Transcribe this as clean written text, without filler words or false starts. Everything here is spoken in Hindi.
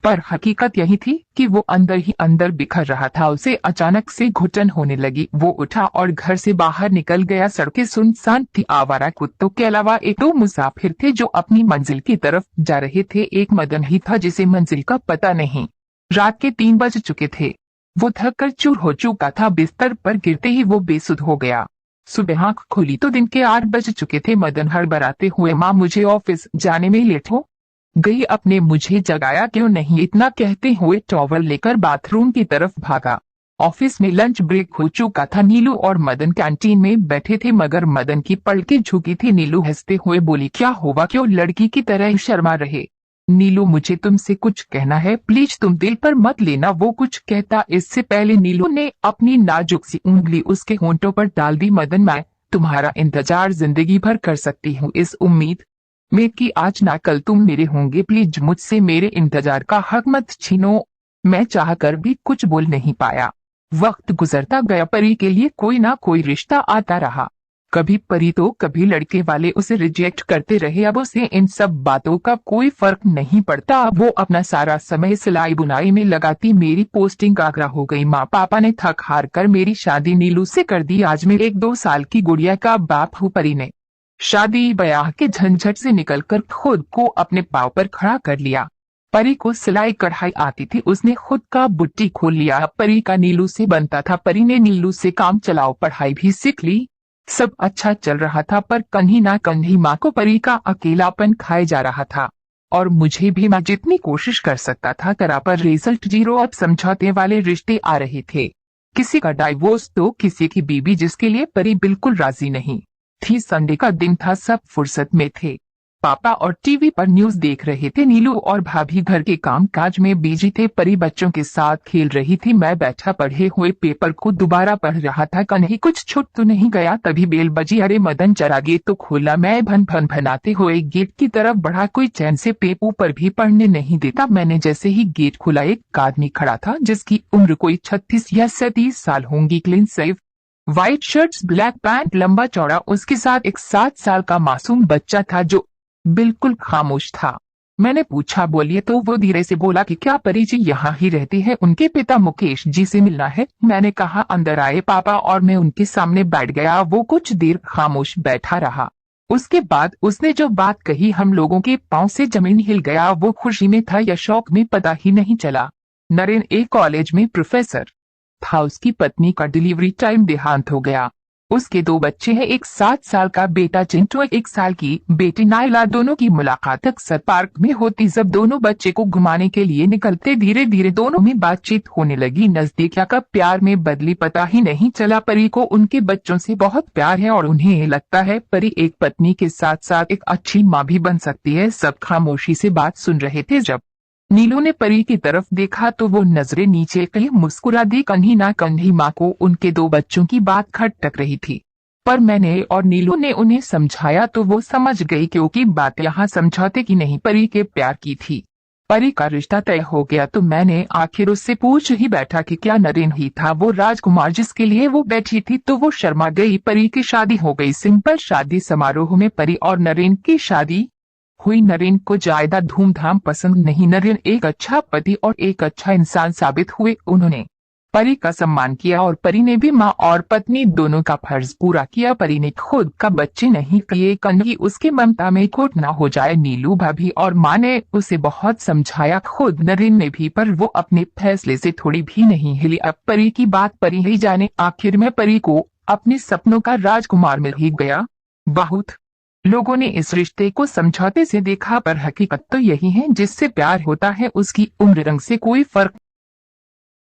पर हकीकत यही थी कि वो अंदर ही अंदर बिखर रहा था। उसे अचानक से घुटन होने लगी। वो उठा और घर से बाहर निकल गया। सड़कें सुनसान थी। आवारा कुत्तों के अलावा एक दो मुसाफिर थे जो अपनी मंजिल की तरफ जा रहे थे। एक मदन ही था जिसे मंजिल का पता नहीं। रात के 3 बज चुके थे। वो थक कर चूर हो चुका था। बिस्तर पर गिरते ही वो बेसुध हो गया। सुबह आँख खुली तो दिन के 8 बज चुके थे। मदन हड़बड़ाते हुए, माँ मुझे ऑफिस जाने में लेट हो गई, अपने मुझे जगाया क्यों नहीं, इतना कहते हुए टॉवल लेकर बाथरूम की तरफ भागा। ऑफिस में लंच ब्रेक हो चुका था। नीलू और मदन कैंटीन में बैठे थे मगर मदन की पलकें झुकी थी। नीलू हंसते हुए बोली, क्या हुआ, क्यों लड़की की तरह ही शर्मा रहे। नीलू, मुझे तुमसे कुछ कहना है, प्लीज तुम दिल पर मत लेना। वो कुछ कहता इससे पहले नीलू ने अपनी नाजुक सी उंगली उसके होंठों पर डाल दी। मदन, मैं तुम्हारा इंतजार जिंदगी भर कर सकती हूँ, इस उम्मीद में कि आज ना कल तुम मेरे होंगे। प्लीज मुझसे मेरे इंतजार का हक मत छीनो। मैं चाहकर भी कुछ बोल नहीं पाया। वक्त गुजरता गया। परी के लिए कोई ना कोई रिश्ता आता रहा। कभी परी तो कभी लड़के वाले उसे रिजेक्ट करते रहे। अब उसे इन सब बातों का कोई फर्क नहीं पड़ता। वो अपना सारा समय सिलाई बुनाई में लगाती। मेरी पोस्टिंग आगरा हो गई। माँ पापा ने थक हार कर मेरी शादी नीलू से कर दी। आज मैं 1-2 साल की गुड़िया का बाप हूँ। परी ने शादी ब्याह के झंझट से निकलकर खुद को अपने पांव पर खड़ा कर लिया। परी को सिलाई कढ़ाई आती थी। उसने खुद का बुटीक खोल लिया। परी का नीलू से बनता था। परी ने नीलू से काम चलाओ पढ़ाई भी सीख ली। सब अच्छा चल रहा था पर कहीं ना कहीं माँ को परी का अकेलापन खाए जा रहा था। और मुझे भी मैं जितनी कोशिश कर सकता था करा, पर रिजल्ट 0। अब समझौते वाले रिश्ते आ रहे थे। किसी का डाइवोर्स तो किसी की बीबी, जिसके लिए परी बिल्कुल राजी नहीं थी। संडे का दिन था। सब फुर्सत में थे। पापा और टीवी पर न्यूज देख रहे थे। नीलू और भाभी घर के काम काज में बिजी थे। परी बच्चों के साथ खेल रही थी। मैं बैठा पढ़े हुए पेपर को दोबारा पढ़ रहा था। कहीं कुछ छूट तो नहीं गया। तभी बेल बजी। अरे मदन, जरा गेट तो खोला। मैं भन भन भनाते हुए गेट की तरफ बढ़ा। कोई चैन से पेपर पर भी पढ़ने नहीं देता। मैंने जैसे ही गेट खोला, एक आदमी खड़ा था जिसकी उम्र कोई 36 या 37 साल होंगी। Clean save, white shirts, black pant, लंबा चौड़ा। उसके साथ एक 7 साल का मासूम बच्चा था जो बिल्कुल खामोश था। मैंने पूछा, बोलिए? तो वो धीरे से बोला कि क्या परी जी यहाँ ही रहती है, उनके पिता मुकेश जी से मिलना है। मैंने कहा अंदर आए पापा, और मैं उनके सामने बैठ गया। वो कुछ देर खामोश बैठा रहा। उसके बाद उसने जो बात कही, हम लोगों के पांव से जमीन हिल गया। वो खुशी में था या शौक में पता ही नहीं चला। नरेन एक कॉलेज में प्रोफेसर था। उसकी पत्नी का डिलीवरी टाइम देहांत हो गया। उसके 2 बच्चे हैं, एक 7 साल का बेटा चिंटू, 1 साल की बेटी नाइला। दोनों की मुलाकात अक्सर पार्क में होती। जब दोनों बच्चे को घुमाने के लिए निकलते, धीरे धीरे दोनों में बातचीत होने लगी। नजदीकियां कब प्यार में बदली पता ही नहीं चला। परी को उनके बच्चों से बहुत प्यार है और उन्हें लगता है परी एक पत्नी के साथ साथ एक अच्छी माँ भी बन सकती है। सब खामोशी से बात सुन रहे थे। जब नीलू ने परी की तरफ देखा तो वो नजरें नीचे कहीं मुस्कुरा दी। कहीं ना कहीं माँ को उनके 2 बच्चों की बात खटक रही थी। पर मैंने और नीलू ने उन्हें समझाया तो वो समझ गई, क्योंकि बात यहाँ समझौते की नहीं, परी के प्यार की थी। परी का रिश्ता तय हो गया तो मैंने आखिर उससे पूछ ही बैठा कि क्या नरेन ही था वो राजकुमार जिसके लिए वो बैठी थी। तो वो शर्मा गई। परी की शादी हो गई। सिंपल शादी समारोह में परी और नरेन की शादी हुई। नरेन को ज्यादा धूमधाम पसंद नहीं। नरेन एक अच्छा पति और एक अच्छा इंसान साबित हुए। उन्होंने परी का सम्मान किया और परी ने भी माँ और पत्नी दोनों का फर्ज पूरा किया। परी ने खुद का बच्चे नहीं किए, कहीं उसके ममता में खोट ना हो जाए। नीलू भाभी और माँ ने उसे बहुत समझाया, खुद नरेन ने भी, पर वो अपने फैसले से थोड़ी भी नहीं हिली। अब परी की बात परी ही जाने। आखिर में परी को अपने सपनों का राजकुमार मिल ही गया। बहुत लोगों ने इस रिश्ते को समझौते से देखा, पर हकीकत तो यही है, जिससे प्यार होता है उसकी उम्र रंग से कोई फर्क